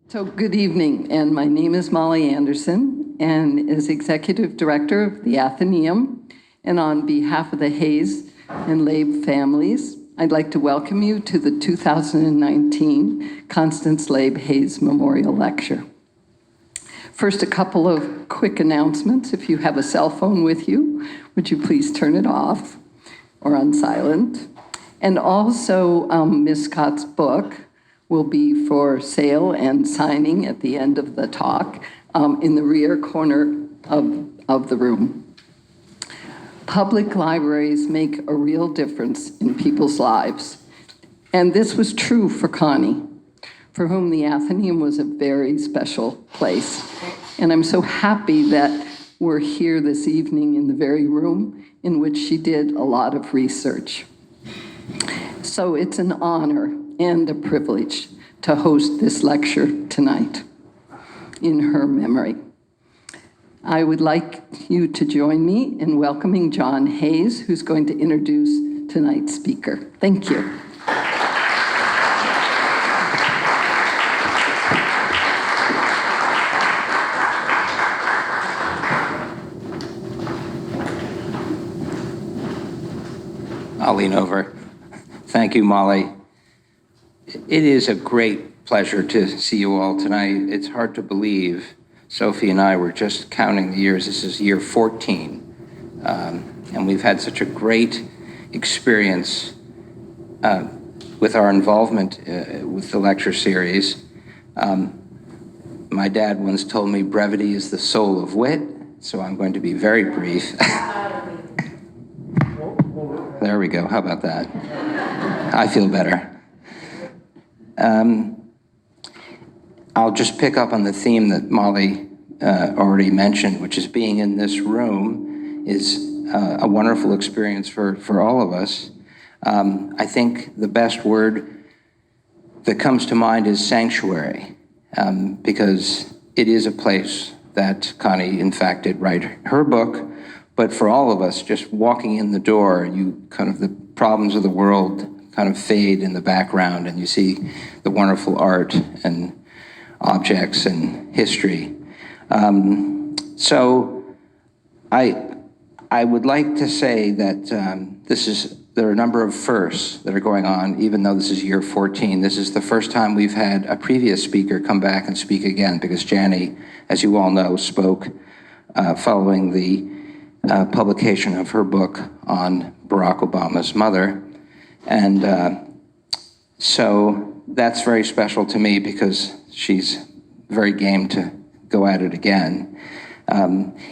So good evening, and my name is Molly Anderson, and as Executive Director of the Atheneum, and on behalf of the Hayes and Laibe families, I'd like to welcome you to the 2019 Constance Laibe Hayes Memorial Lecture. First, a couple of quick announcements. If you have a cell phone with you, would you please turn it off or on silent? And also, Ms. Scott's book will be for sale and signing at the end of the talk in the rear corner of the room. Public libraries make a real difference in people's lives. And this was true for Connie, for whom the Atheneum was a very special place. And I'm so happy that we're here this evening in the very room in which she did a lot of research. So it's an honor and a privilege to host this lecture tonight in her memory. I would like you to join me in welcoming John Hayes, who's going to introduce tonight's speaker. Thank you. I'll lean over. Thank you, Molly. It is a great pleasure to see you all tonight. It's hard to believe. Sophie and I were just counting the years. This is year 14. And we've had such a great experience with our involvement with the lecture series. My dad once told me brevity is the soul of wit, so I'm going to be very brief. There we go. How about that? I feel better. I'll just pick up on the theme that Molly already mentioned, which is being in this room is a wonderful experience for all of us. I think the best word that comes to mind is sanctuary, because it is a place that Connie, in fact, did write her book. But for all of us, just walking in the door, the problems of the world kind of fade in the background, and you see the wonderful art and objects and history. So I would like to say that there are a number of firsts that are going on, even though this is year 14. This is the first time we've had a previous speaker come back and speak again, because Janny, as you all know, spoke following the publication of her book on Barack Obama's mother. And so that's very special to me because she's very game to go at it again.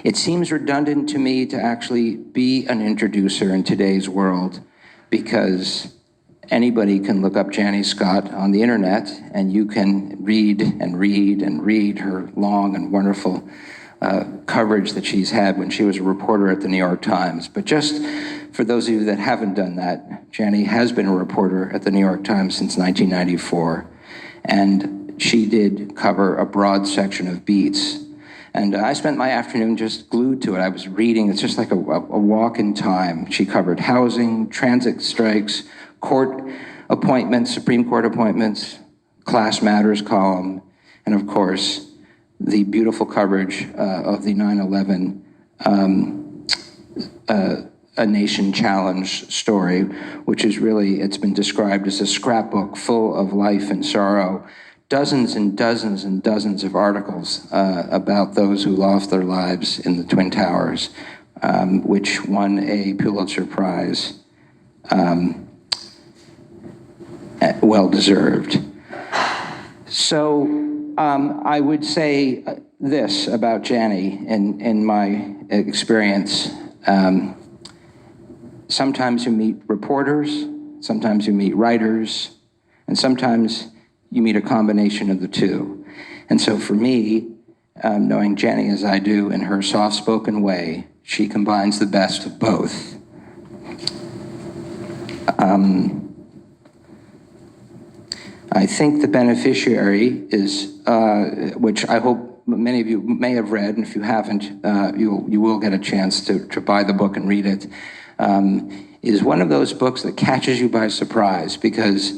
It seems redundant to me to actually be an introducer in today's world, because anybody can look up Janny Scott on the internet and you can read and read and read her long and wonderful coverage that she's had when she was a reporter at the New York Times. But just for those of you that haven't done that, Janny has been a reporter at the New York Times since 1994, and she did cover a broad section of beats. And I spent my afternoon just glued to it. I was reading. It's just like a walk in time. She covered housing, transit strikes, court appointments, Supreme Court appointments, class matters column, and of course, the beautiful coverage of the 9/11 A Nation Challenge story, which is really, it's been described as a scrapbook full of life and sorrow. Dozens and dozens and dozens of articles about those who lost their lives in the Twin Towers, which won a Pulitzer Prize, well-deserved. So I would say this about Janny in my experience. Sometimes you meet reporters, sometimes you meet writers, and sometimes you meet a combination of the two. And so for me, knowing Janny as I do in her soft-spoken way, she combines the best of both. I think The Beneficiary is, which I hope many of you may have read, and if you haven't, you will get a chance to buy the book and read it, is one of those books that catches you by surprise, because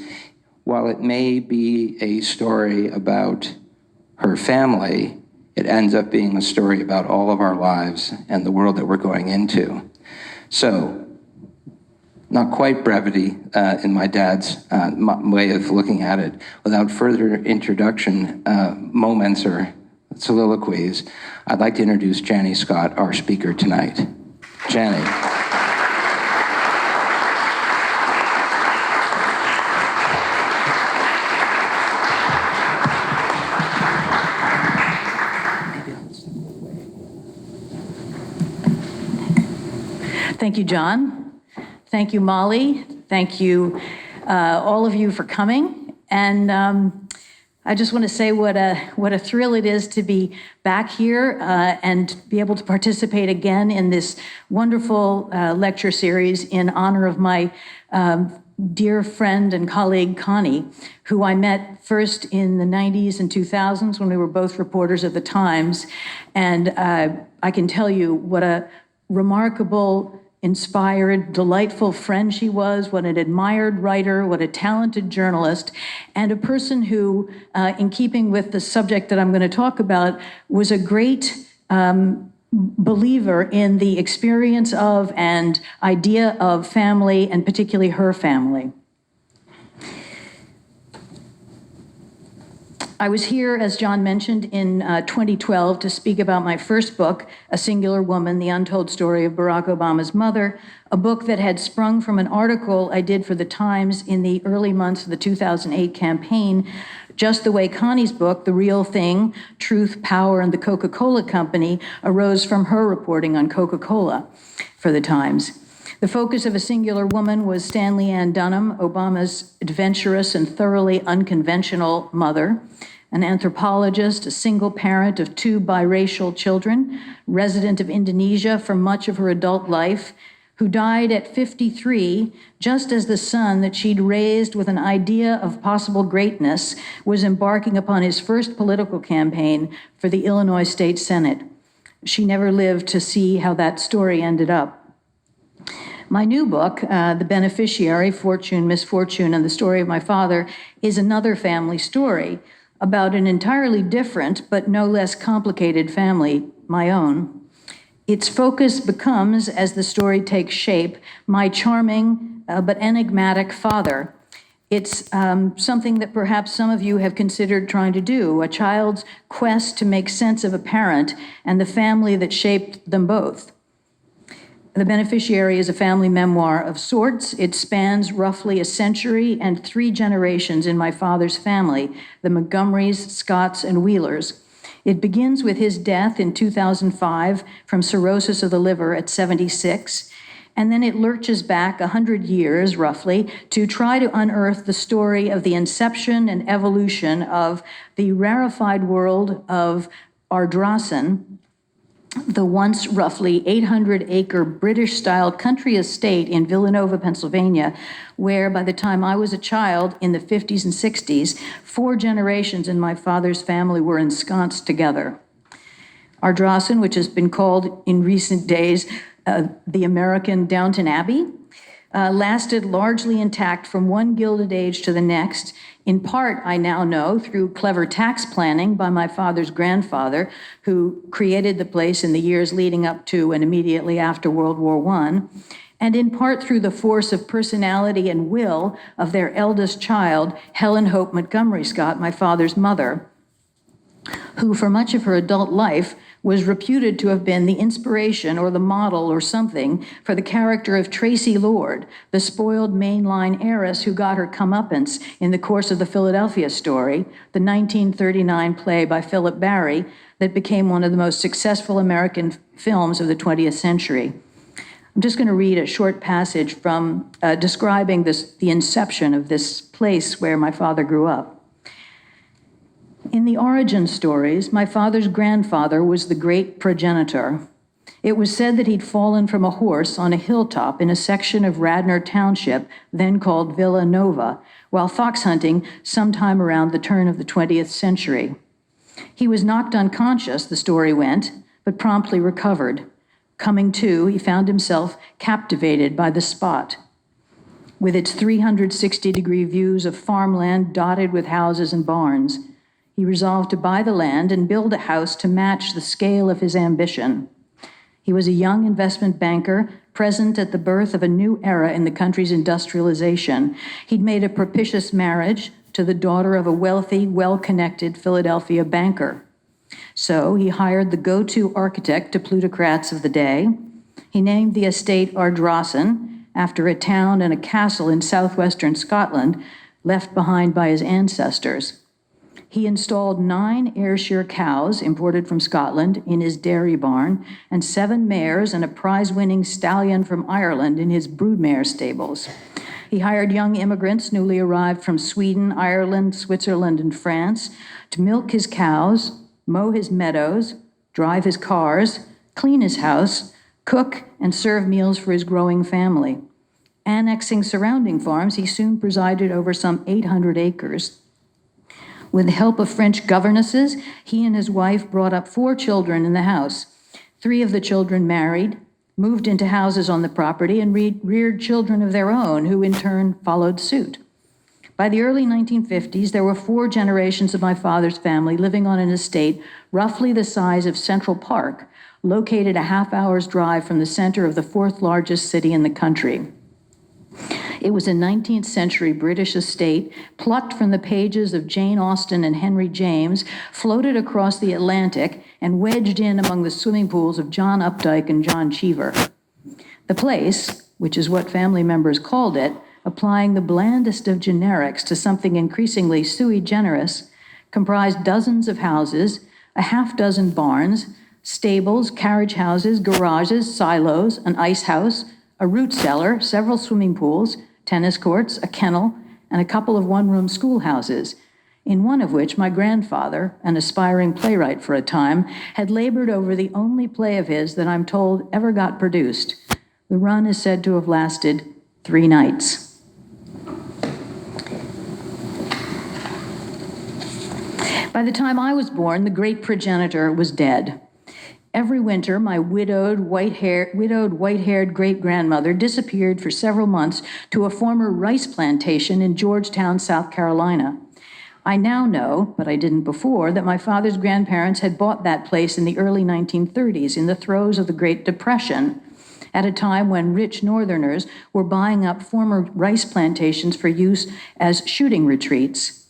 while it may be a story about her family, it ends up being a story about all of our lives and the world that we're going into. So, not quite brevity in my dad's way of looking at it. Without further introduction, moments or soliloquies, I'd like to introduce Janny Scott, our speaker tonight. Janny. Thank you, John. Thank you, Molly. Thank you, all of you, for coming. And I just want to say what a thrill it is to be back here and be able to participate again in this wonderful lecture series in honor of my dear friend and colleague, Connie, who I met first in the 90s and 2000s when we were both reporters at the Times. And I can tell you what a remarkable, inspired, delightful friend she was, what an admired writer, what a talented journalist, and a person who, in keeping with the subject that I'm going to talk about, was a great believer in the experience of and idea of family, and particularly her family. I was here, as John mentioned, in 2012 to speak about my first book, A Singular Woman, The Untold Story of Barack Obama's Mother, a book that had sprung from an article I did for the Times in the early months of the 2008 campaign, just the way Connie's book, The Real Thing, Truth, Power, and the Coca-Cola Company, arose from her reporting on Coca-Cola for the Times. The focus of A Singular Woman was Stanley Ann Dunham, Obama's adventurous and thoroughly unconventional mother, an anthropologist, a single parent of 2 biracial children, resident of Indonesia for much of her adult life, who died at 53, just as the son that she'd raised with an idea of possible greatness was embarking upon his first political campaign for the Illinois State Senate. She never lived to see how that story ended up. My new book, The Beneficiary, Fortune, Misfortune, and the Story of My Father, is another family story about an entirely different but no less complicated family, my own. Its focus becomes, as the story takes shape, my charming but enigmatic father. It's something that perhaps some of you have considered trying to do, a child's quest to make sense of a parent and the family that shaped them both. The Beneficiary is a family memoir of sorts. It spans roughly a century and 3 generations in my father's family, the Montgomerys, Scotts, and Wheelers. It begins with his death in 2005 from cirrhosis of the liver at 76, and then it lurches back 100 years, roughly, to try to unearth the story of the inception and evolution of the rarefied world of Ardrossan, the once roughly 800-acre British-style country estate in Villanova, Pennsylvania, where by the time I was a child in the 50s and 60s, 4 generations in my father's family were ensconced together. Ardrossan, which has been called in recent days the American Downton Abbey, lasted largely intact from one Gilded Age to the next, in part, I now know, through clever tax planning by my father's grandfather, who created the place in the years leading up to and immediately after World War I, and in part through the force of personality and will of their eldest child, Helen Hope Montgomery Scott, my father's mother, who for much of her adult life was reputed to have been the inspiration or the model or something for the character of Tracy Lord, the spoiled mainline heiress who got her comeuppance in the course of the Philadelphia Story, the 1939 play by Philip Barry that became one of the most successful American films of the 20th century. I'm just going to read a short passage from describing the inception of this place where my father grew up. In the origin stories, my father's grandfather was the great progenitor. It was said that he'd fallen from a horse on a hilltop in a section of Radnor Township, then called Villa Nova, while fox hunting sometime around the turn of the 20th century. He was knocked unconscious, the story went, but promptly recovered. Coming to, he found himself captivated by the spot. With its 360-degree views of farmland dotted with houses and barns, he resolved to buy the land and build a house to match the scale of his ambition. He was a young investment banker, present at the birth of a new era in the country's industrialization. He'd made a propitious marriage to the daughter of a wealthy, well-connected Philadelphia banker. So he hired the go-to architect to plutocrats of the day. He named the estate Ardrossan, after a town and a castle in southwestern Scotland left behind by his ancestors. He installed 9 Ayrshire cows imported from Scotland in his dairy barn, and 7 mares and a prize-winning stallion from Ireland in his broodmare stables. He hired young immigrants newly arrived from Sweden, Ireland, Switzerland, and France to milk his cows, mow his meadows, drive his cars, clean his house, cook, and serve meals for his growing family. Annexing surrounding farms, he soon presided over some 800 acres. With the help of French governesses, he and his wife brought up 4 children in the house. 3 of the children married, moved into houses on the property, and reared children of their own, who in turn followed suit. By the early 1950s, there were 4 generations of my father's family living on an estate roughly the size of Central Park, located a half-hour's drive from the center of the 4th largest city in the country. It was a 19th century British estate plucked from the pages of Jane Austen and Henry James, floated across the Atlantic, and wedged in among the swimming pools of John Updike and John Cheever. The place, which is what family members called it, applying the blandest of generics to something increasingly sui generis, comprised dozens of houses, a half-dozen barns, stables, carriage houses, garages, silos, an ice house, a root cellar, several swimming pools, tennis courts, a kennel, and a couple of one-room schoolhouses, in one of which my grandfather, an aspiring playwright for a time, had labored over the only play of his that I'm told ever got produced. The run is said to have lasted 3 nights. By the time I was born, the great progenitor was dead. Every winter, my widowed, white-haired great-grandmother disappeared for several months to a former rice plantation in Georgetown, South Carolina. I now know, but I didn't before, that my father's grandparents had bought that place in the early 1930s, in the throes of the Great Depression, at a time when rich Northerners were buying up former rice plantations for use as shooting retreats.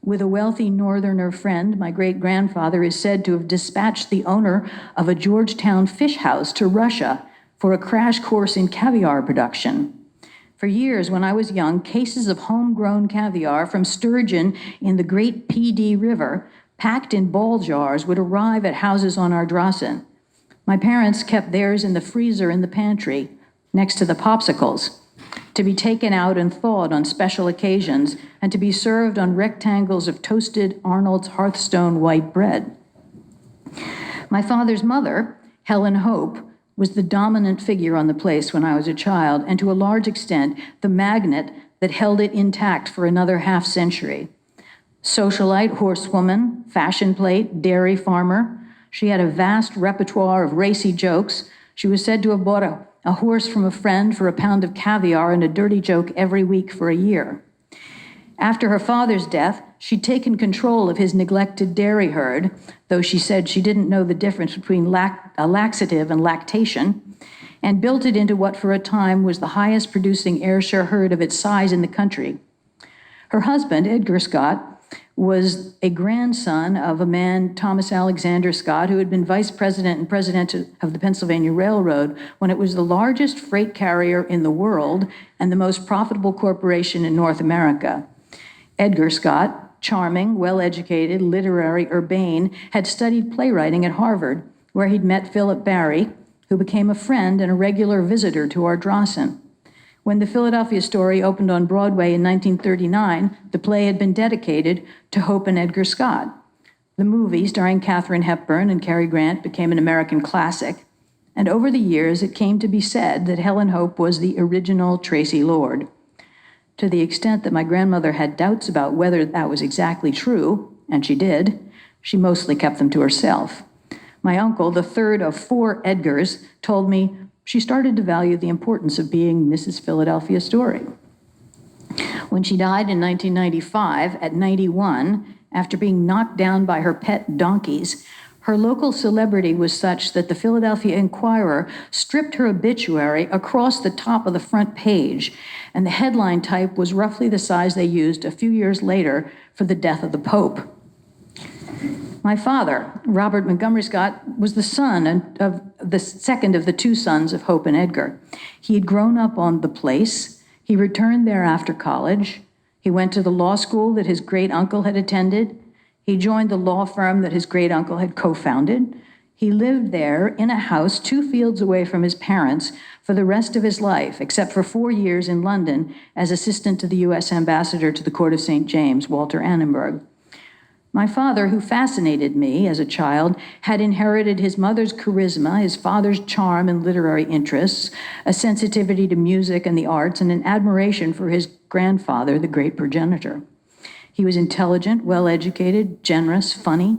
With a wealthy Northerner friend, my great-grandfather is said to have dispatched the owner of a Georgetown fish house to Russia for a crash course in caviar production. For years, when I was young, cases of homegrown caviar from sturgeon in the Great P.D. River, packed in ball jars, would arrive at houses on Ardrossan. My parents kept theirs in the freezer in the pantry, next to the popsicles, to be taken out and thawed on special occasions, and to be served on rectangles of toasted Arnold's Hearthstone white bread. My father's mother, Helen Hope, was the dominant figure on the place when I was a child, and to a large extent, the magnet that held it intact for another half-century. Socialite, horsewoman, fashion plate, dairy farmer, she had a vast repertoire of racy jokes. She was said to have bought a horse from a friend for a pound of caviar and a dirty joke every week for a year. After her father's death, she'd taken control of his neglected dairy herd, though she said she didn't know the difference between a laxative and lactation, and built it into what for a time was the highest producing Ayrshire herd of its size in the country. Her husband, Edgar Scott, was a grandson of a man, Thomas Alexander Scott, who had been vice president and president of the Pennsylvania Railroad when it was the largest freight carrier in the world and the most profitable corporation in North America. Edgar Scott, charming, well-educated, literary, urbane, had studied playwriting at Harvard, where he'd met Philip Barry, who became a friend and a regular visitor to Ardrossan. When the Philadelphia Story opened on Broadway in 1939, the play had been dedicated to Hope and Edgar Scott. The movie, starring Katharine Hepburn and Cary Grant, became an American classic, and over the years it came to be said that Helen Hope was the original Tracy Lord. To the extent that my grandmother had doubts about whether that was exactly true, and she did, she mostly kept them to herself. My uncle, the third of 4 Edgars, told me she started to value the importance of being Mrs. Philadelphia Story. When she died in 1995, at 91, after being knocked down by her pet donkeys. Her local celebrity was such that the Philadelphia Inquirer stripped her obituary across the top of the front page, and the headline type was roughly the size they used a few years later for the death of the Pope. My father, Robert Montgomery Scott, was the son of the second of the two sons of Hope and Edgar. He had grown up on the place. He returned there after college. He went to the law school that his great-uncle had attended. He joined the law firm that his great-uncle had co-founded. He lived there in a house 2 fields away from his parents for the rest of his life, except for 4 years in London as assistant to the U.S. ambassador to the Court of St. James, Walter Annenberg. My father, who fascinated me as a child, had inherited his mother's charisma, his father's charm and literary interests, a sensitivity to music and the arts, and an admiration for his grandfather, the great progenitor. He was intelligent, well-educated, generous, funny,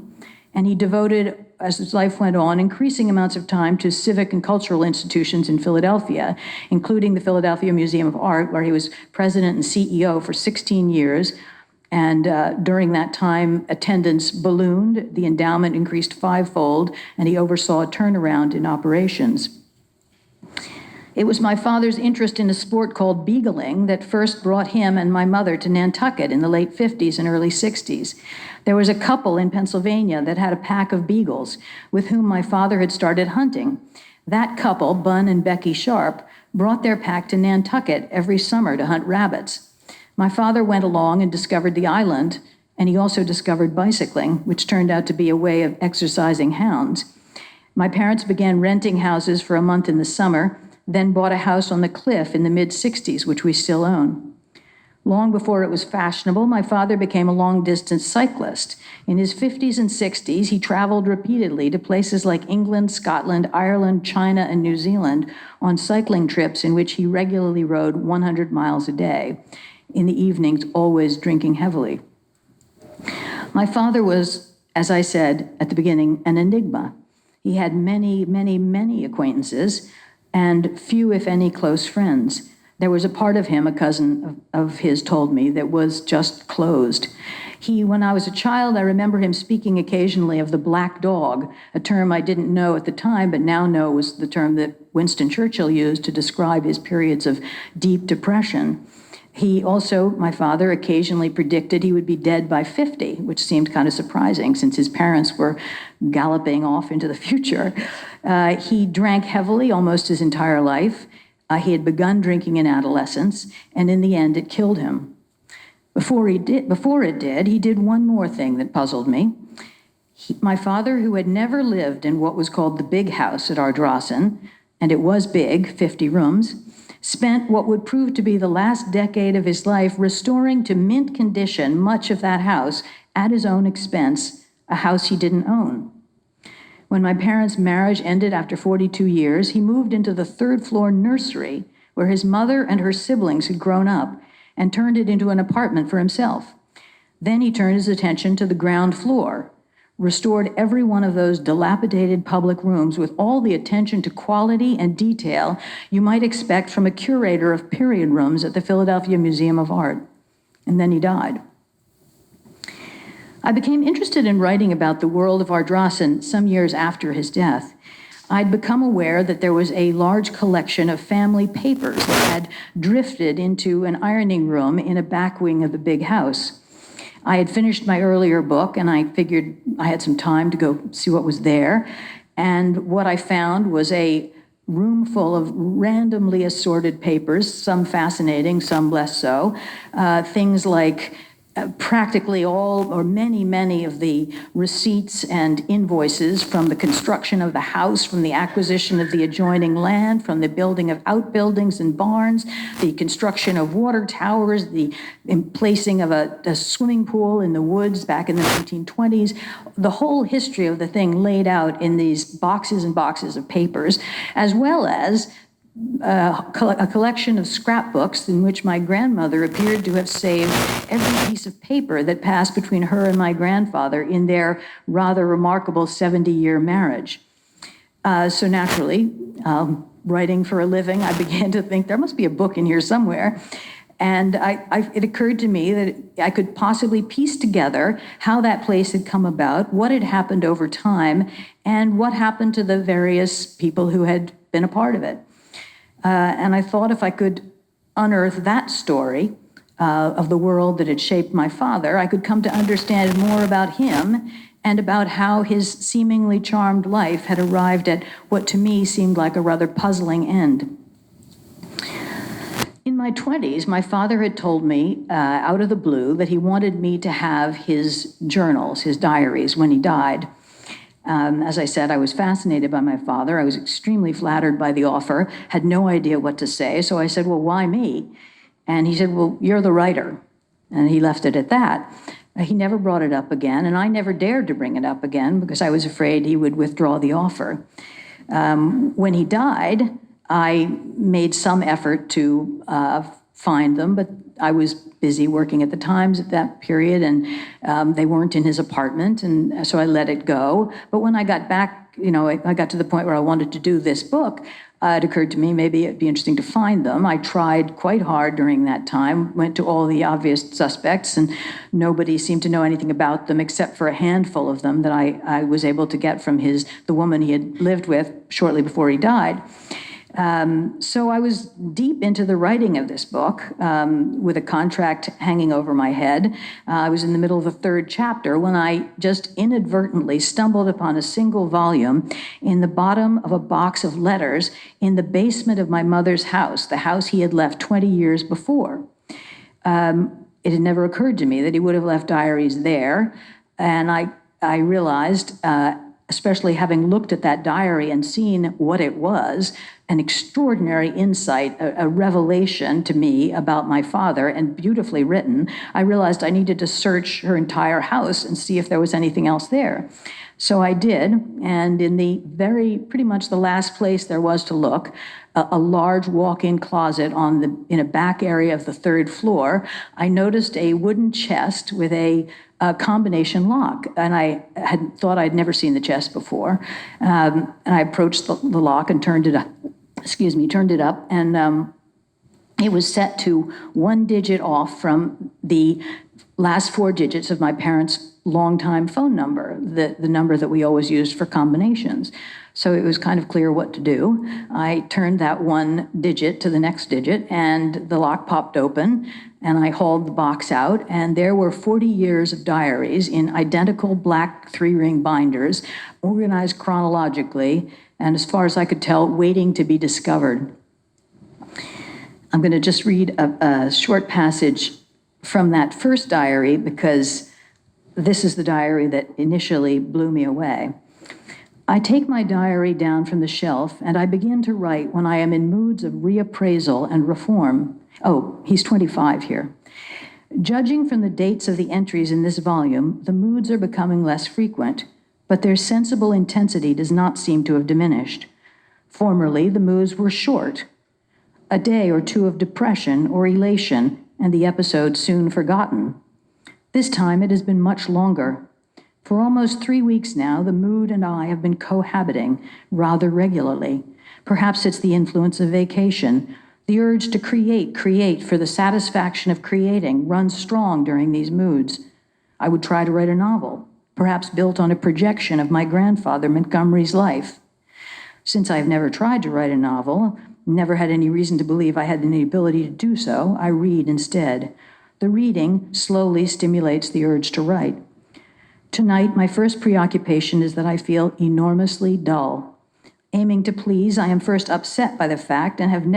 and he devoted, as his life went on, increasing amounts of time to civic and cultural institutions in Philadelphia, including the Philadelphia Museum of Art, where he was president and CEO for 16 years. And during that time, attendance ballooned, the endowment increased 5-fold, and he oversaw a turnaround in operations. It was my father's interest in a sport called beagling that first brought him and my mother to Nantucket in the late 50s and early 60s. There was a couple in Pennsylvania that had a pack of beagles with whom my father had started hunting. That couple, Bun and Becky Sharp, brought their pack to Nantucket every summer to hunt rabbits. My father went along and discovered the island, and he also discovered bicycling, which turned out to be a way of exercising hounds. My parents began renting houses for a month in the summer, then bought a house on the cliff in the mid-60s, which we still own. Long before it was fashionable, my father became a long-distance cyclist. In his 50s and 60s, he traveled repeatedly to places like England, Scotland, Ireland, China, and New Zealand on cycling trips in which he regularly rode 100 miles a day. In the evenings, always drinking heavily. My father was, as I said at the beginning, an enigma. He had many, many, many acquaintances and few, if any, close friends. There was a part of him, a cousin of his told me, that was just closed. When I was a child, I remember him speaking occasionally of the black dog, a term I didn't know at the time, but now know was the term that Winston Churchill used to describe his periods of deep depression. He also, my father, occasionally predicted he would be dead by 50, which seemed kind of surprising since his parents were galloping off into the future. He drank heavily almost his entire life. He had begun drinking in adolescence, and in the end, it killed him. Before it did, he did one more thing that puzzled me. My father, who had never lived in what was called the big house at Ardrossan, and it was big, 50 rooms, spent what would prove to be the last decade of his life restoring to mint condition much of that house at his own expense, a house he didn't own. When my parents' marriage ended after 42 years, he moved into the 3rd-floor nursery where his mother and her siblings had grown up and turned it into an apartment for himself. Then he turned his attention to the ground floor, restored every one of those dilapidated public rooms with all the attention to quality and detail you might expect from a curator of period rooms at the Philadelphia Museum of Art. And then he died. I became interested in writing about the world of Ardrossan some years after his death. I'd become aware that there was a large collection of family papers that had drifted into an ironing room in a back wing of the big house. I had finished my earlier book, and I figured I had some time to go see what was there. And what I found was a room full of randomly assorted papers, some fascinating, some less so. Things like practically all or many of the receipts and invoices from the construction of the house, from the acquisition of the adjoining land, from the building of outbuildings and barns, the construction of water towers, the placing of a swimming pool in the woods back in the 1920s, the whole history of the thing laid out in these boxes and boxes of papers, as well as a collection of scrapbooks in which my grandmother appeared to have saved every piece of paper that passed between her and my grandfather in their rather remarkable 70-year marriage. So naturally, writing for a living, I began to think there must be a book in here somewhere. And it occurred to me that I could possibly piece together how that place had come about, what had happened over time, and what happened to the various people who had been a part of it. And I thought if I could unearth that story of the world that had shaped my father, I could come to understand more about him and about how his seemingly charmed life had arrived at what to me seemed like a rather puzzling end. In my 20s, my father had told me out of the blue that he wanted me to have his journals, his diaries, when he died. As I said, I was fascinated by my father. I was extremely flattered by the offer, had no idea what to say. So I said, well, why me? And he said, well, you're the writer. And he left it at that. He never brought it up again, and I never dared to bring it up again because I was afraid he would withdraw the offer. When he died, I made some effort to find them, but I was busy working at the Times at that period, and they weren't in his apartment, and so I let it go. But when I got back, I got to the point where I wanted to do this book, it occurred to me maybe it'd be interesting to find them. I tried quite hard during that time, went to all the obvious suspects, and nobody seemed to know anything about them except for a handful of them that I was able to get from the woman he had lived with shortly before he died. So I was deep into the writing of this book with a contract hanging over my head. I was in the middle of the third chapter when I just inadvertently stumbled upon a single volume in the bottom of a box of letters in the basement of my mother's house, the house he had left 20 years before. It had never occurred to me that he would have left diaries there, and I realized, especially having looked at that diary and seen what it was, an extraordinary insight, a revelation to me about my father, and beautifully written. I realized I needed to search her entire house and see if there was anything else there. So I did, and in pretty much the last place there was to look, a large walk-in closet in a back area of the third floor, I noticed a wooden chest with a combination lock, and I had thought I'd never seen the chest before. And I approached the lock and turned it up, and it was set to one digit off from the last four digits of my parents' longtime phone number, the number that we always used for combinations. So it was kind of clear what to do. I turned that one digit to the next digit, and the lock popped open, and I hauled the box out, and there were 40 years of diaries in identical black 3-ring binders, organized chronologically, and as far as I could tell, waiting to be discovered. I'm going to just read a short passage from that first diary because this is the diary that initially blew me away. I take my diary down from the shelf and I begin to write when I am in moods of reappraisal and reform. Oh, he's 25 here. Judging from the dates of the entries in this volume, the moods are becoming less frequent, but their sensible intensity does not seem to have diminished. Formerly, the moods were short, a day or two of depression or elation, and the episode soon forgotten. This time it has been much longer. For almost 3 weeks now, the mood and I have been cohabiting rather regularly. Perhaps it's the influence of vacation. The urge to create for the satisfaction of creating runs strong during these moods. I would try to write a novel, perhaps built on a projection of my grandfather Montgomery's life. Since I've never tried to write a novel, never had any reason to believe I had any ability to do so, I read instead. The reading slowly stimulates the urge to write. Tonight, my first preoccupation is that I feel enormously dull. Aiming to please, I am first upset by the fact that I am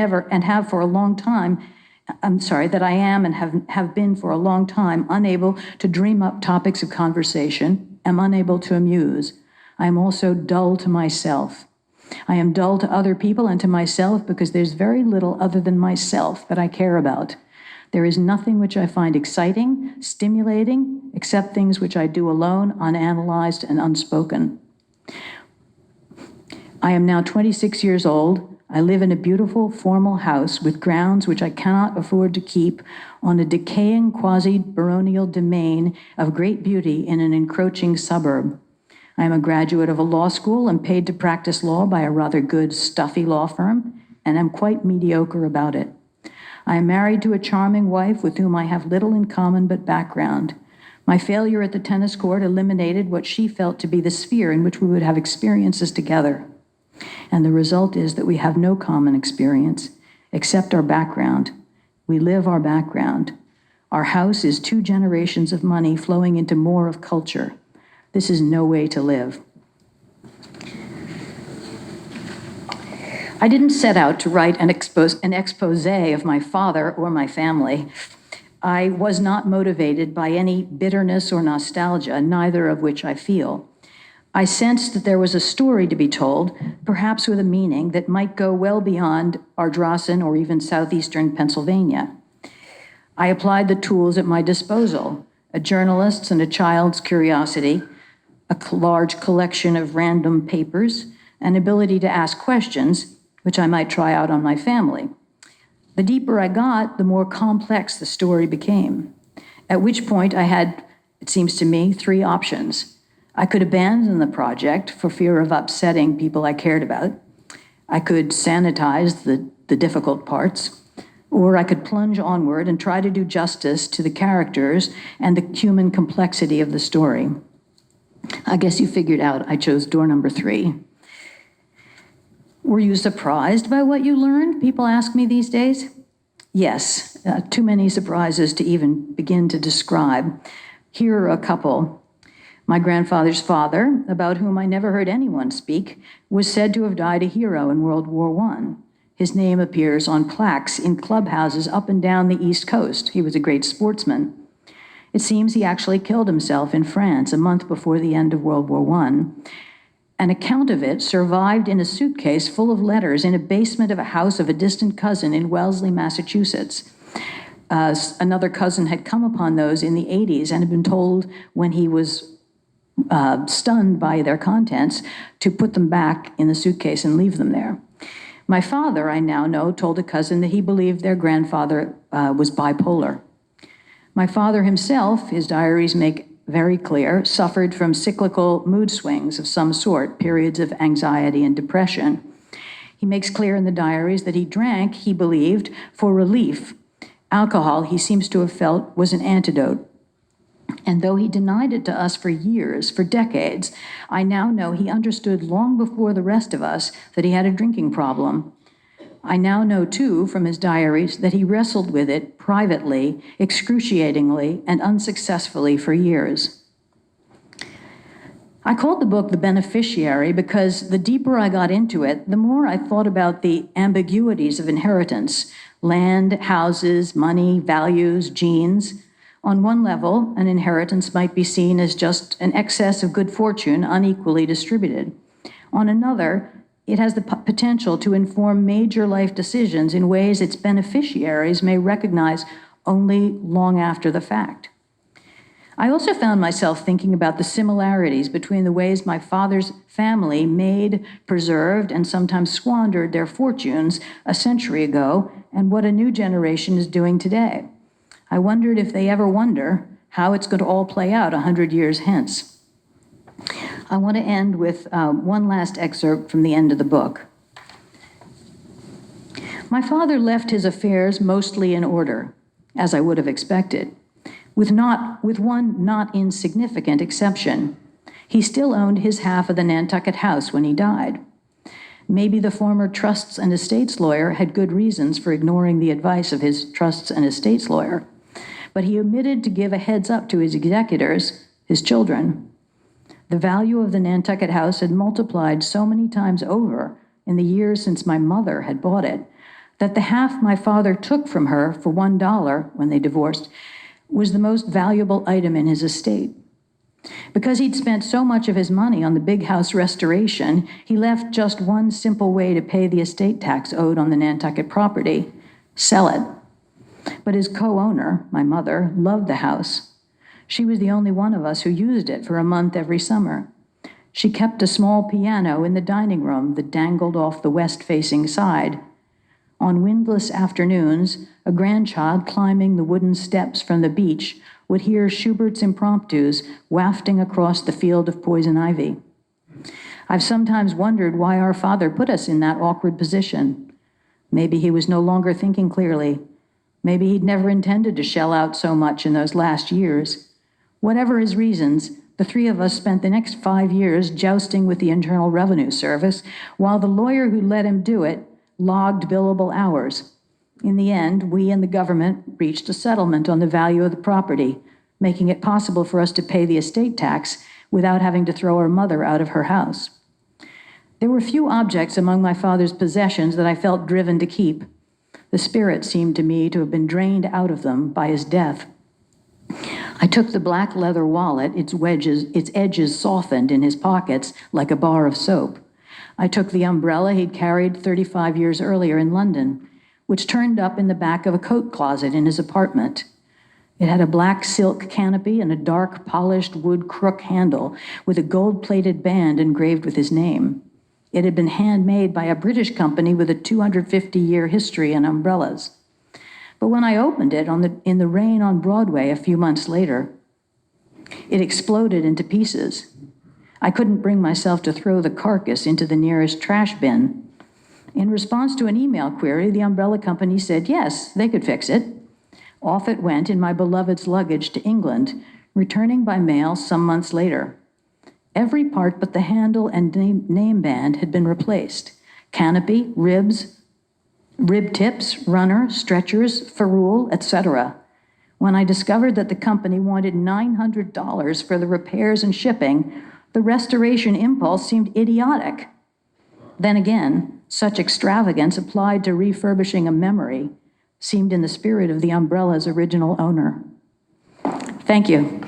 and have been for a long time unable to dream up topics of conversation, am unable to amuse. I am also dull to myself. I am dull to other people and to myself because there's very little other than myself that I care about. There is nothing which I find exciting, stimulating, except things which I do alone, unanalyzed and unspoken. I am now 26 years old. I live in a beautiful, formal house with grounds which I cannot afford to keep on a decaying quasi-baronial domain of great beauty in an encroaching suburb. I am a graduate of a law school and paid to practice law by a rather good, stuffy law firm, and am quite mediocre about it. I am married to a charming wife with whom I have little in common but background. My failure at the tennis court eliminated what she felt to be the sphere in which we would have experiences together. And the result is that we have no common experience except our background. We live our background. Our house is 2 generations of money flowing into more of culture. This is no way to live. I didn't set out to write an expose of my father or my family. I was not motivated by any bitterness or nostalgia, neither of which I feel. I sensed that there was a story to be told, perhaps with a meaning that might go well beyond Ardrossan or even southeastern Pennsylvania. I applied the tools at my disposal, a journalist's and a child's curiosity, a large collection of random papers, an ability to ask questions, which I might try out on my family. The deeper I got, the more complex the story became, at which point I had, it seems to me, 3 options. I could abandon the project for fear of upsetting people I cared about. I could sanitize the difficult parts, or I could plunge onward and try to do justice to the characters and the human complexity of the story. I guess you figured out I chose door number 3. Were you surprised by what you learned? People ask me these days. Yes, too many surprises to even begin to describe. Here are a couple. My grandfather's father, about whom I never heard anyone speak, was said to have died a hero in World War I. His name appears on plaques in clubhouses up and down the East Coast. He was a great sportsman. It seems he actually killed himself in France a month before the end of World War I. An account of it survived in a suitcase full of letters in a basement of a house of a distant cousin in Wellesley, Massachusetts. Another cousin had come upon those in the 80s and had been told when he was stunned by their contents to put them back in the suitcase and leave them there. My father, I now know, told a cousin that he believed their grandfather was bipolar. My father himself, his diaries make very clear, suffered from cyclical mood swings of some sort, periods of anxiety and depression. He makes clear in the diaries that he drank, he believed, for relief. Alcohol, he seems to have felt, was an antidote. And though he denied it to us for years, for decades, I now know he understood long before the rest of us that he had a drinking problem. I now know, too, from his diaries, that he wrestled with it privately, excruciatingly, and unsuccessfully for years. I called the book The Beneficiary because the deeper I got into it, the more I thought about the ambiguities of inheritance: land, houses, money, values, genes. On one level, an inheritance might be seen as just an excess of good fortune unequally distributed. On another, it has the potential to inform major life decisions in ways its beneficiaries may recognize only long after the fact. I also found myself thinking about the similarities between the ways my father's family made, preserved, and sometimes squandered their fortunes a century ago and what a new generation is doing today. I wondered if they ever wonder how it's going to all play out 100 years hence. I want to end with one last excerpt from the end of the book. My father left his affairs mostly in order, as I would have expected, with one not insignificant exception. He still owned his half of the Nantucket house when he died. Maybe the former trusts and estates lawyer had good reasons for ignoring the advice of his trusts and estates lawyer, but he omitted to give a heads up to his executors, his children. The value of the Nantucket house had multiplied so many times over in the years since my mother had bought it, that the half my father took from her for $1 when they divorced was the most valuable item in his estate. Because he'd spent so much of his money on the big house restoration, he left just one simple way to pay the estate tax owed on the Nantucket property: sell it. But his co-owner, my mother, loved the house. She was the only one of us who used it for a month every summer. She kept a small piano in the dining room that dangled off the west-facing side. On windless afternoons, a grandchild climbing the wooden steps from the beach would hear Schubert's impromptus wafting across the field of poison ivy. I've sometimes wondered why our father put us in that awkward position. Maybe he was no longer thinking clearly. Maybe he'd never intended to shell out so much in those last years. Whatever his reasons, the three of us spent the next 5 years jousting with the Internal Revenue Service, while the lawyer who let him do it logged billable hours. In the end, we and the government reached a settlement on the value of the property, making it possible for us to pay the estate tax without having to throw our mother out of her house. There were few objects among my father's possessions that I felt driven to keep. The spirit seemed to me to have been drained out of them by his death. I took the black leather wallet, its edges softened in his pockets like a bar of soap. I took the umbrella he'd carried 35 years earlier in London, which turned up in the back of a coat closet in his apartment. It had a black silk canopy and a dark polished wood crook handle with a gold-plated band engraved with his name. It had been handmade by a British company with a 250-year history in umbrellas. But when I opened it in the rain on Broadway a few months later, it exploded into pieces. I couldn't bring myself to throw the carcass into the nearest trash bin. In response to an email query, the umbrella company said yes, they could fix it. Off it went in my beloved's luggage to England, returning by mail some months later. Every part but the handle and name band had been replaced. Canopy, ribs, rib tips, runner, stretchers, ferrule, etc. When I discovered that the company wanted $900 for the repairs and shipping, the restoration impulse seemed idiotic. Then again, such extravagance applied to refurbishing a memory seemed in the spirit of the umbrella's original owner. Thank you.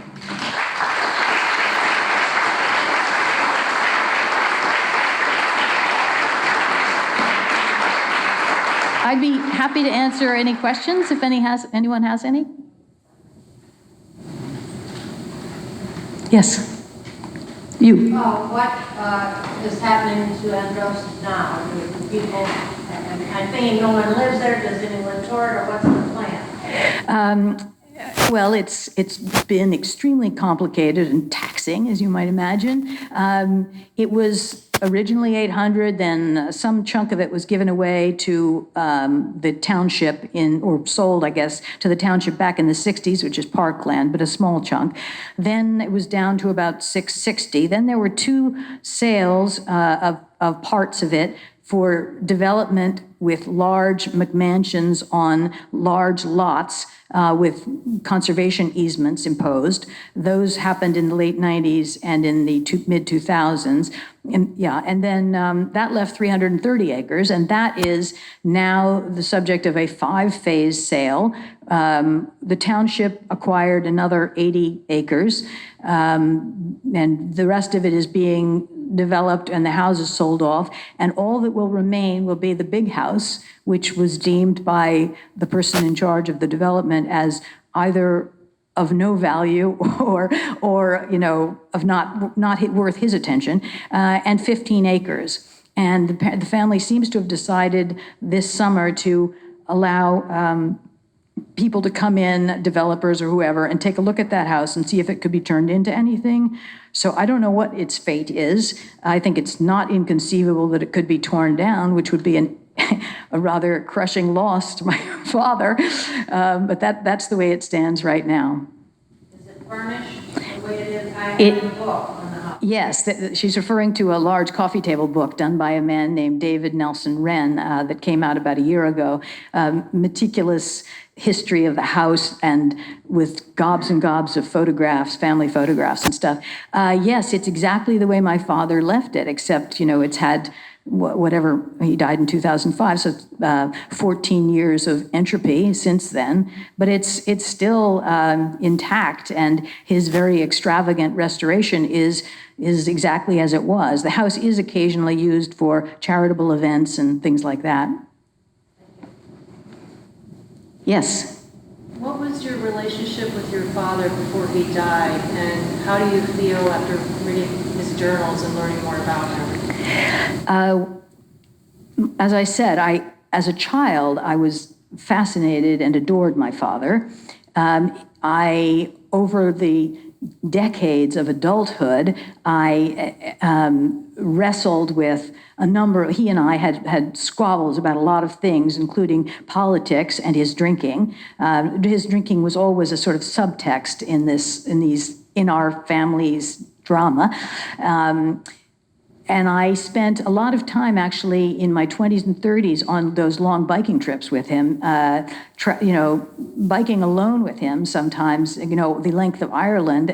I'd be happy to answer any questions if anyone has any. Yes. You. What is happening to Andros now? Do people, I'm thinking no one lives there, does anyone tour it, or what's the plan? Well, it's been extremely complicated and taxing, as you might imagine. It was originally 800, then some chunk of it was given away to the township or sold, I guess, to the township back in the 60s, which is parkland, but a small chunk. Then it was down to about 660. Then there were 2 sales of parts of it for development with large McMansions on large lots with conservation easements imposed. Those happened in the late 90s and in the mid-2000s. And then that left 330 acres, and that is now the subject of a 5-phase sale. The township acquired another 80 acres, and the rest of it is being developed and the houses sold off, and all that will remain will be the big house, which was deemed by the person in charge of the development as either of no value or of not worth his attention, and 15 acres. And the family seems to have decided this summer to allow people to come in, developers or whoever, and take a look at that house and see if it could be turned into anything. So I don't know what its fate is. I think it's not inconceivable that it could be torn down, which would be a rather crushing loss to my father. But that's the way it stands right now. Is it furnished the way it is? I have a book on the house. Yes, she's referring to a large coffee table book done by a man named David Nelson Wren that came out about a year ago. Meticulous history of the house and with gobs and gobs of photographs, family photographs and stuff. Yes, it's exactly the way my father left it, except, it's had whatever, he died in 2005, so 14 years of entropy since then, but it's still intact, and his very extravagant restoration is exactly as it was. The house is occasionally used for charitable events and things like that. Yes? What was your relationship with your father before he died, and how do you feel after reading his journals and learning more about him? As I said, as a child, I was fascinated and adored my father. Over the decades of adulthood, I wrestled with he and I had squabbles about a lot of things, including politics and his drinking. His drinking was always a sort of subtext in our family's drama. And I spent a lot of time actually in my 20s and 30s on those long biking trips with him, biking alone with him sometimes, the length of Ireland.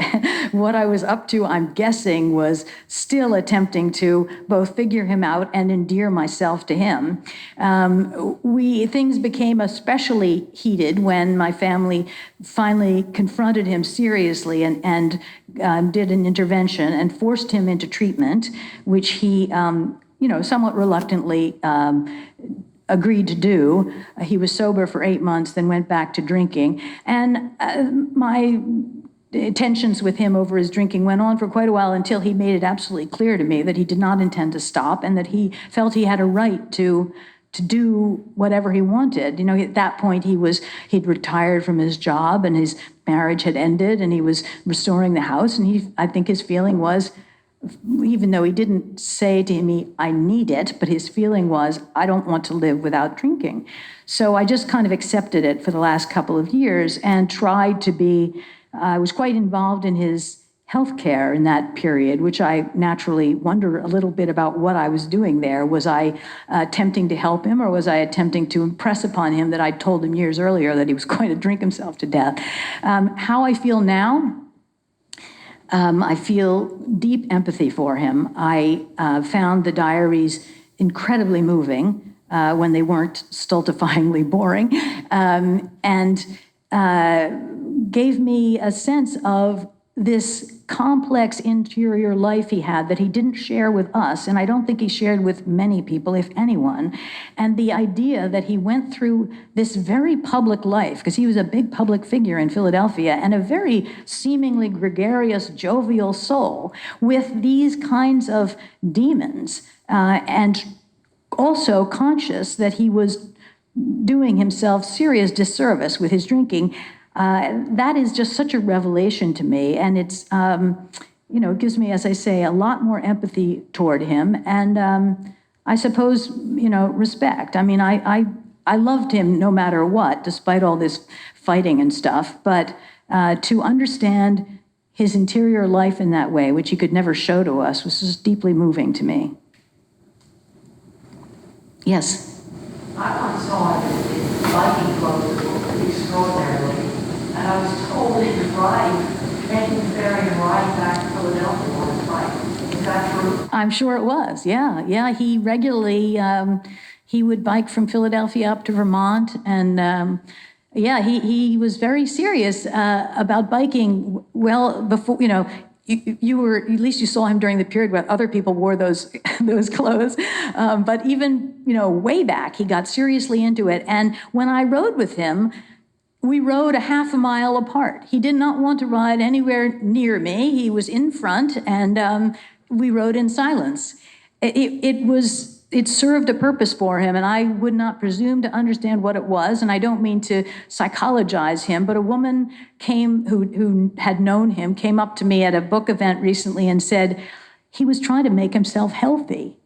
What I was up to, I'm guessing, was still attempting to both figure him out and endear myself to him. Things became especially heated when my family finally confronted him seriously and did an intervention and forced him into treatment, which he, somewhat reluctantly agreed to do. He was sober for 8 months, then went back to drinking. And my tensions with him over his drinking went on for quite a while until he made it absolutely clear to me that he did not intend to stop and that he felt he had a right to do whatever he wanted. At that point he'd retired from his job and his marriage had ended and he was restoring the house. And I think his feeling was, even though he didn't say to me, I need it, but his feeling was, I don't want to live without drinking. So I just kind of accepted it for the last couple of years and tried to I was quite involved in his healthcare in that period, which I naturally wonder a little bit about what I was doing there. Was I attempting to help him, or was I attempting to impress upon him that I'd told him years earlier that he was going to drink himself to death? How I feel now, I feel deep empathy for him. I found the diaries incredibly moving when they weren't stultifyingly boring, and gave me a sense of this complex interior life he had that he didn't share with us, and I don't think he shared with many people, if anyone. And the idea that he went through this very public life, because he was a big public figure in Philadelphia and a very seemingly gregarious, jovial soul, with these kinds of demons, and also conscious that he was doing himself serious disservice with his drinking. That is just such a revelation to me, and it's, it gives me, as I say, a lot more empathy toward him, and I suppose, respect. I mean, I loved him no matter what, despite all this fighting and stuff, but to understand his interior life in that way, which he could never show to us, was just deeply moving to me. Yes? I once saw him in biking clothes that were pretty extraordinarily. And I was told he was taking the ferry and riding back to Philadelphia on his bike. Is that true? I'm sure it was, yeah. He regularly, he would bike from Philadelphia up to Vermont, and he was very serious about biking well before, you were, at least you saw him during the period when other people wore those clothes. But even, way back, he got seriously into it. And when I rode with him, we rode a half a mile apart. He did not want to ride anywhere near me. He was in front, and we rode in silence. It served a purpose for him, and I would not presume to understand what it was, and I don't mean to psychologize him, but a woman who had known him came up to me at a book event recently and said he was trying to make himself healthy.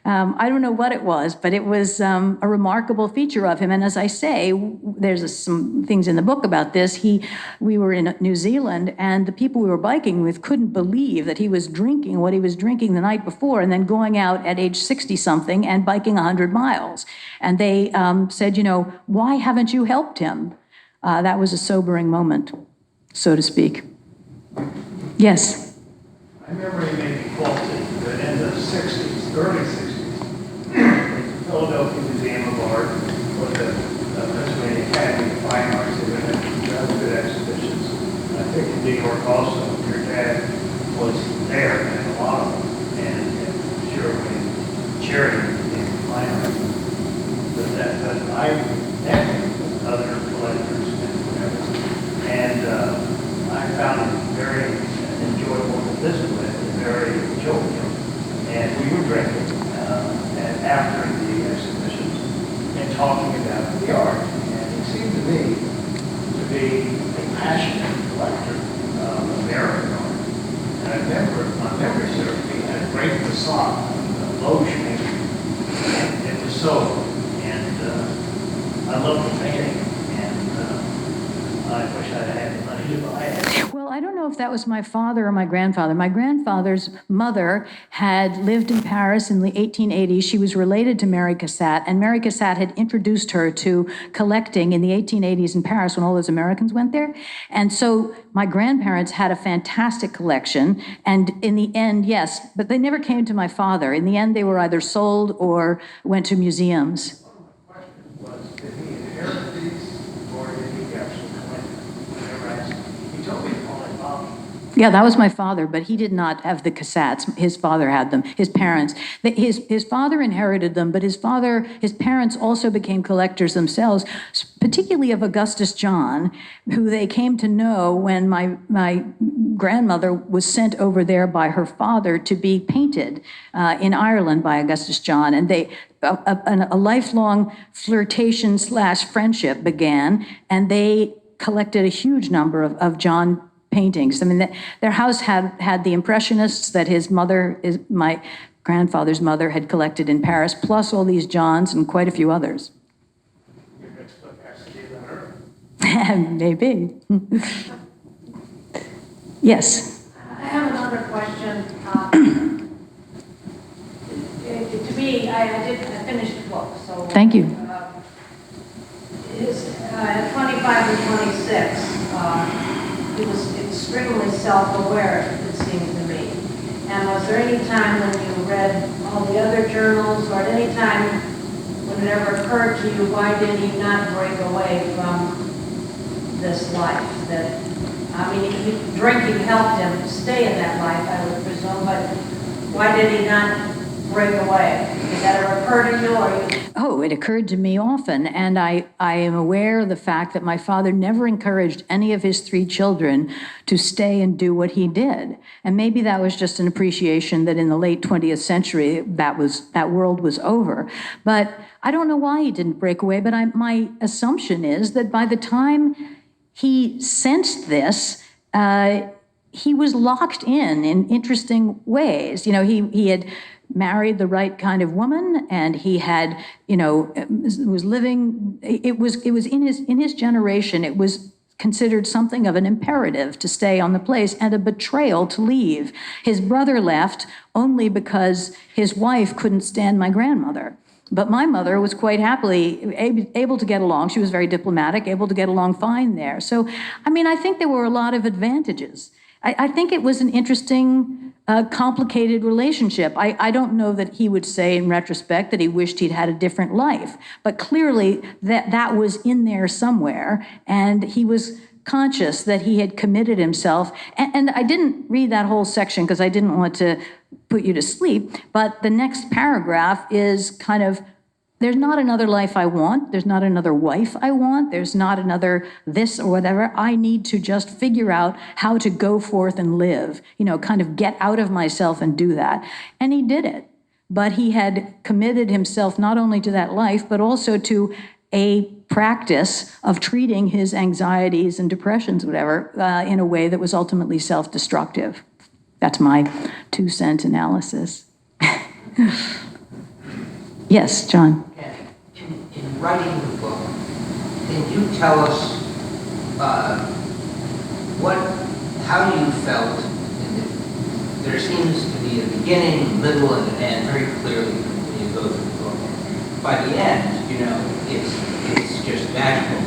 I don't know what it was, but it was a remarkable feature of him. And as I say, there's some things in the book about this. We were in New Zealand, and the people we were biking with couldn't believe that he was drinking what he was drinking the night before and then going out at age 60-something and biking 100 miles. And they said, why haven't you helped him? That was a sobering moment, so to speak. Yes? I remember he made me quote in the 60s, early 60s, the Philadelphia Museum of Art, or the Pennsylvania Academy of Fine Arts. They would have good exhibitions. I think in New York also, your dad was there and a lot of them, and sure when charity in fine arts. But I met him with other collectors and whatever, and I found him very enjoyable to visit with, and very jovial. And we were drinking, and after the exhibitions, and talking about the art. And he seemed to me to be a passionate collector of American the painting, and I wish I'd had the money to buy it. Well, I don't know if that was my father or my grandfather. My grandfather's mother had lived in Paris in the 1880s. She was related to Mary Cassatt, and Mary Cassatt had introduced her to collecting in the 1880s in Paris when all those Americans went there. And so my grandparents had a fantastic collection, and in the end, yes, but they never came to my father. In the end, they were either sold or went to museums. My question was, did he inherit these, or did he actually collect them? I never asked. He told me to call him Bobby. Yeah, that was my father, but he did not have the Cassatts. His father had them, his parents. His father inherited them, but his parents also became collectors themselves, particularly of Augustus John, who they came to know when my grandmother was sent over there by her father to be painted in Ireland by Augustus John. And a lifelong flirtation / friendship began, and they collected a huge number of John paintings. I mean, their house had the Impressionists that my grandfather's mother had collected in Paris, plus all these Johns and quite a few others. Your next book has to be about her. Maybe. Yes. I have another question. To me, I finished the book, so. Thank you. His, at 25 and 26, he was extremely self-aware, it seemed to me. And was there any time when you read all the other journals, or at any time when it ever occurred to you, why did he not break away from this life? That, I mean, drinking helped him stay in that life, I would presume, but why did he not break away? Did that ever occur to you, or you? Oh, it occurred to me often, and I am aware of the fact that my father never encouraged any of his 3 children to stay and do what he did. And maybe that was just an appreciation that in the late 20th century, that world was over. But I don't know why he didn't break away, but my assumption is that by the time he sensed this, he was locked in interesting ways. You know, he had married the right kind of woman, and he had, was living. It was in his generation. It was considered something of an imperative to stay on the place and a betrayal to leave. His brother left only because his wife couldn't stand my grandmother. But my mother was quite happily able to get along. She was very diplomatic, able to get along fine there. So, I mean, I think there were a lot of advantages. I think it was an interesting, complicated relationship. I don't know that he would say in retrospect that he wished he'd had a different life, but clearly that was in there somewhere, and he was conscious that he had committed himself. And I didn't read that whole section because I didn't want to put you to sleep, but the next paragraph is kind of, there's not another life I want. There's not another wife I want. There's not another this or whatever. I need to just figure out how to go forth and live, kind of get out of myself and do that. And he did it. But he had committed himself not only to that life, but also to a practice of treating his anxieties and depressions, whatever, in a way that was ultimately self-destructive. That's my 2-cent analysis. Yes, John. In writing the book, can you tell us how you felt? There seems to be a beginning, middle, and an end very clearly when you go through the book. By the end, it's just magical.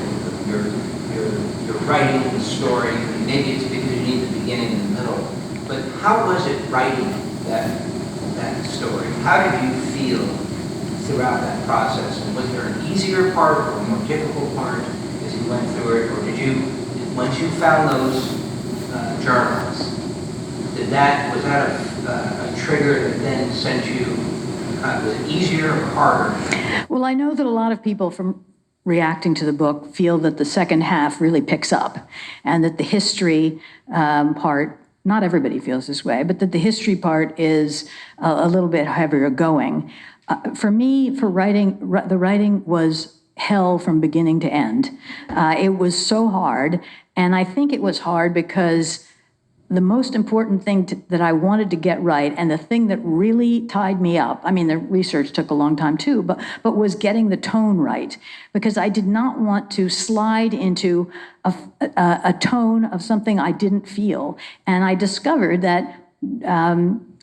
You're writing the story. Maybe it's because you need the beginning and the middle. But how was it writing that story? How did you feel throughout that process? And was there an easier part or a more difficult part as you went through it? Or once you found those journals, was that a trigger that then sent you, was it easier or harder? Well, I know that a lot of people from reacting to the book feel that the second half really picks up, and that the history part, not everybody feels this way, but that the history part is a little bit heavier going. For me, the writing was hell from beginning to end. It was so hard, and I think it was hard because the most important thing that I wanted to get right, and the thing that really tied me up, I mean, the research took a long time too, but was getting the tone right, because I did not want to slide into a tone of something I didn't feel. And I discovered that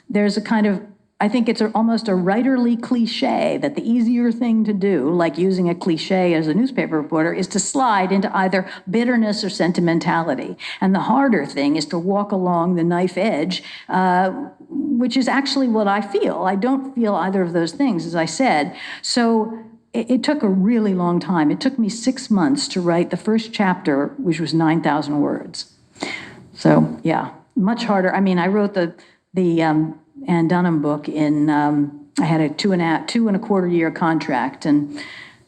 there's a kind of, I think it's almost a writerly cliche that the easier thing to do, like using a cliche as a newspaper reporter, is to slide into either bitterness or sentimentality. And the harder thing is to walk along the knife edge, which is actually what I feel. I don't feel either of those things, as I said. So it took a really long time. It took me 6 months to write the first chapter, which was 9,000 words. So yeah, much harder. I mean, I wrote the Ann Dunham book in, I had a two and a quarter year contract,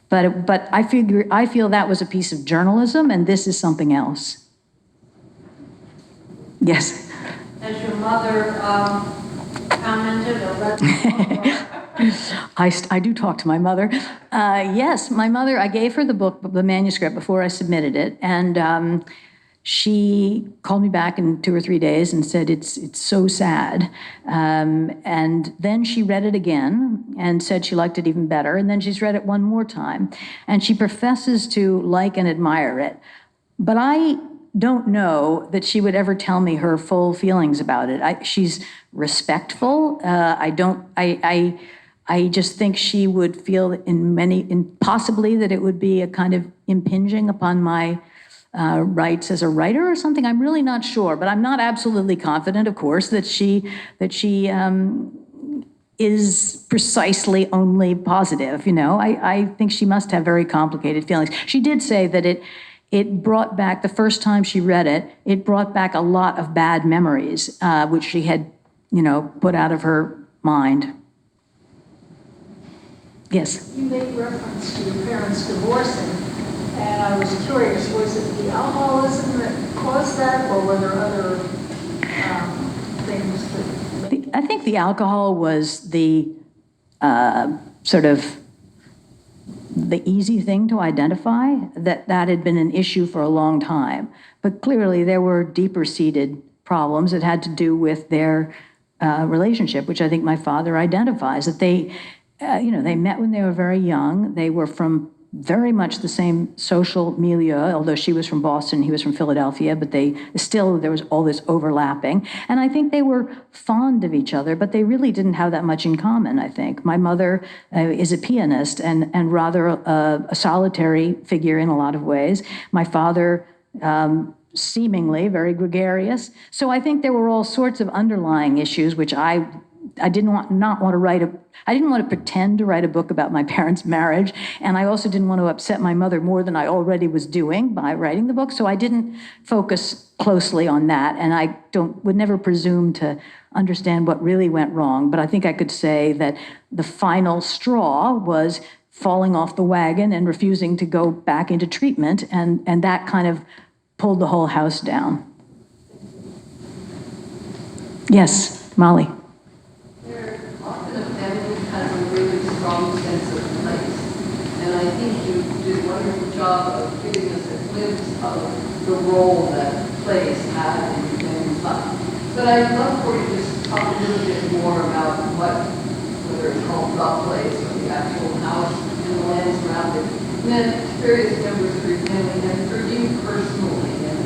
but I feel that was a piece of journalism, and this is something else. Yes. Has your mother commented or read the book? I do talk to my mother. Yes, my mother, I gave her the book, the manuscript, before I submitted it, and she called me back in 2 or 3 days and said, it's so sad. And then she read it again and said she liked it even better. And then she's read it one more time. And she professes to like and admire it. But I don't know that she would ever tell me her full feelings about it. She's respectful. I just think she would feel possibly that it would be a kind of impinging upon my rights as a writer or something. I'm really not sure, but I'm not absolutely confident, of course, that she is precisely only positive. You know, I think she must have very complicated feelings. She did say that it brought back, the first time she read it, it brought back a lot of bad memories, which she had, put out of her mind. Yes? You made reference to your parents divorcing, and I was curious, was it the alcoholism that caused that, or were there other things that... I think the alcohol was the sort of the easy thing to identify, that had been an issue for a long time. But clearly there were deeper-seated problems that had to do with their relationship, which I think my father identifies, that they met when they were very young. They were from very much the same social milieu, although she was from Boston, he was from Philadelphia, but there was all this overlapping. And I think they were fond of each other, but they really didn't have that much in common, I think. My mother is a pianist and rather a solitary figure in a lot of ways. My father, seemingly very gregarious. So I think there were all sorts of underlying issues, which I didn't want to pretend to write a book about my parents' marriage, and I also didn't want to upset my mother more than I already was doing by writing the book, so I didn't focus closely on that, and I would never presume to understand what really went wrong, but I think I could say that the final straw was falling off the wagon and refusing to go back into treatment, and that kind of pulled the whole house down. Yes, Molly. Often a family has a really strong sense of place. And I think you did a wonderful job of giving us a glimpse of the role that place had in your family's life. But I'd love for you to just talk a little bit more about whether it's called the place or the actual house and the lands around it. And then various members of your family, and for you personally, and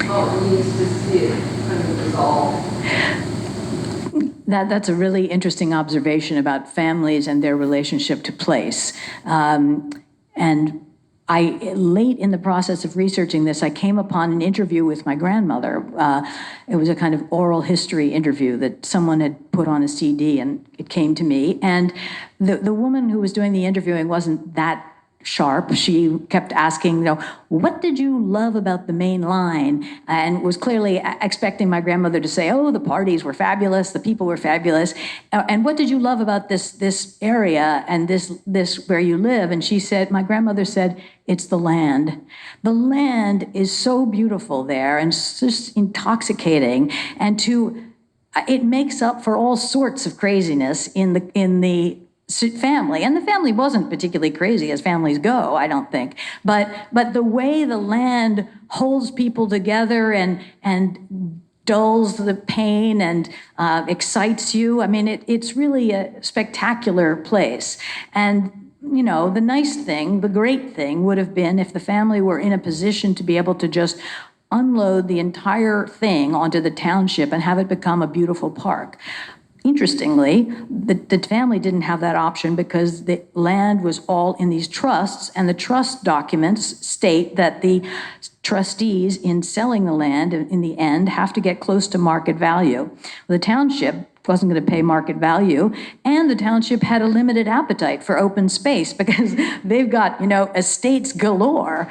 how it means to see it kind of resolve. That's a really interesting observation about families and their relationship to place. And late in the process of researching this, I came upon an interview with my grandmother. It was a kind of oral history interview that someone had put on a CD, and it came to me. And the woman who was doing the interviewing wasn't that sharp. She kept asking, what did you love about the main line? And was clearly expecting my grandmother to say, oh, the parties were fabulous, the people were fabulous. And what did you love about this area and this where you live? And my grandmother said, it's the land. The land is so beautiful there and just intoxicating. And it makes up for all sorts of craziness in the family, and the family wasn't particularly crazy as families go, I don't think, but the way the land holds people together and dulls the pain and excites you. I mean, it's really a spectacular place. And you know, the nice thing, the great thing would have been if the family were in a position to be able to just unload the entire thing onto the township and have it become a beautiful park. Interestingly, the family didn't have that option because the land was all in these trusts, and the trust documents state that the trustees, in selling the land in the end, have to get close to market value. The township wasn't going to pay market value, and the township had a limited appetite for open space because they've got, you know, estates galore.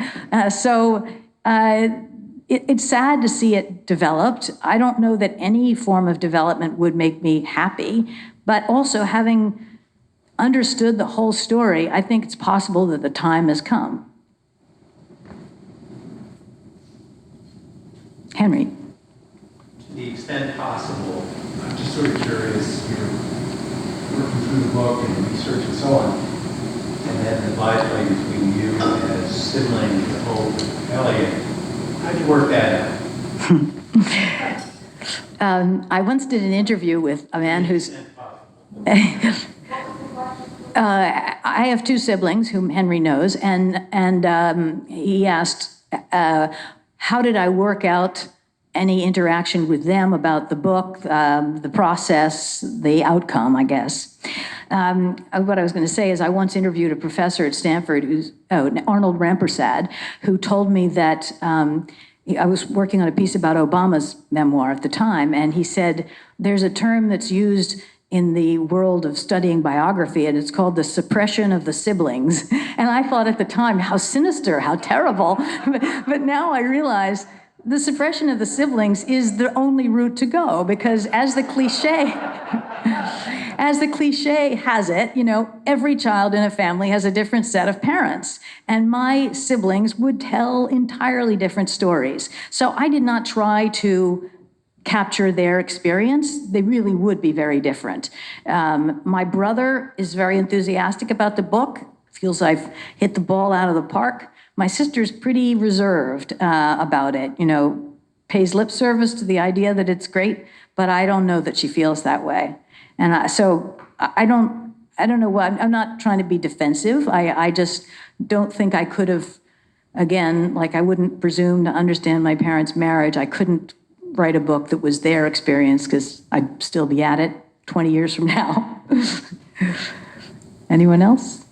It's sad to see it developed. I don't know that any form of development would make me happy, but also having understood the whole story, I think it's possible that the time has come. Henry. To the extent possible, I'm just sort of curious, you're working through the book and research and so on, and then the byplay between you as siblings, Hope, and Elliot. How'd you work that out? I once did an interview with a man who's... I have two siblings whom Henry knows, and he asked, how did I work out any interaction with them about the book, the process, the outcome, I guess. What I was going to say is I once interviewed a professor at Stanford, Arnold Rampersad, who told me that I was working on a piece about Obama's memoir at the time, and he said, there's a term that's used in the world of studying biography, and it's called the suppression of the siblings. And I thought at the time, how sinister, how terrible. But now I realize the suppression of the siblings is the only route to go, because as the cliche has it, you know, every child in a family has a different set of parents. And my siblings would tell entirely different stories. So I did not try to capture their experience. They really would be very different. My brother is very enthusiastic about the book, feels I've hit the ball out of the park. My sister's pretty reserved about it, you know, pays lip service to the idea that it's great, but I don't know that she feels that way. And so I don't know what, I'm not trying to be defensive. I just don't think I could have, again, like I wouldn't presume to understand my parents' marriage. I couldn't write a book that was their experience because I'd still be at it 20 years from now. Anyone else?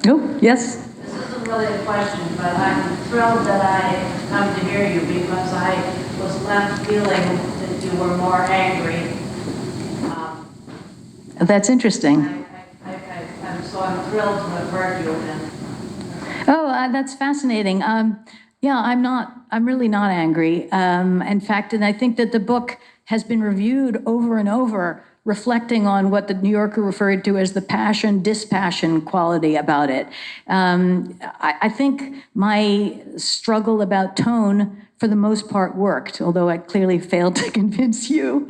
Oh, yes? This isn't really a question, but I'm thrilled that I come to hear you because I was left feeling that you were more angry. That's interesting. I'm thrilled to have heard you again. Oh, that's fascinating. Yeah, I'm really not angry. In fact, and I think that the book has been reviewed over and over, reflecting on what the New Yorker referred to as the passion, dispassion quality about it. I think my struggle about tone, for the most part, worked, although I clearly failed to convince you.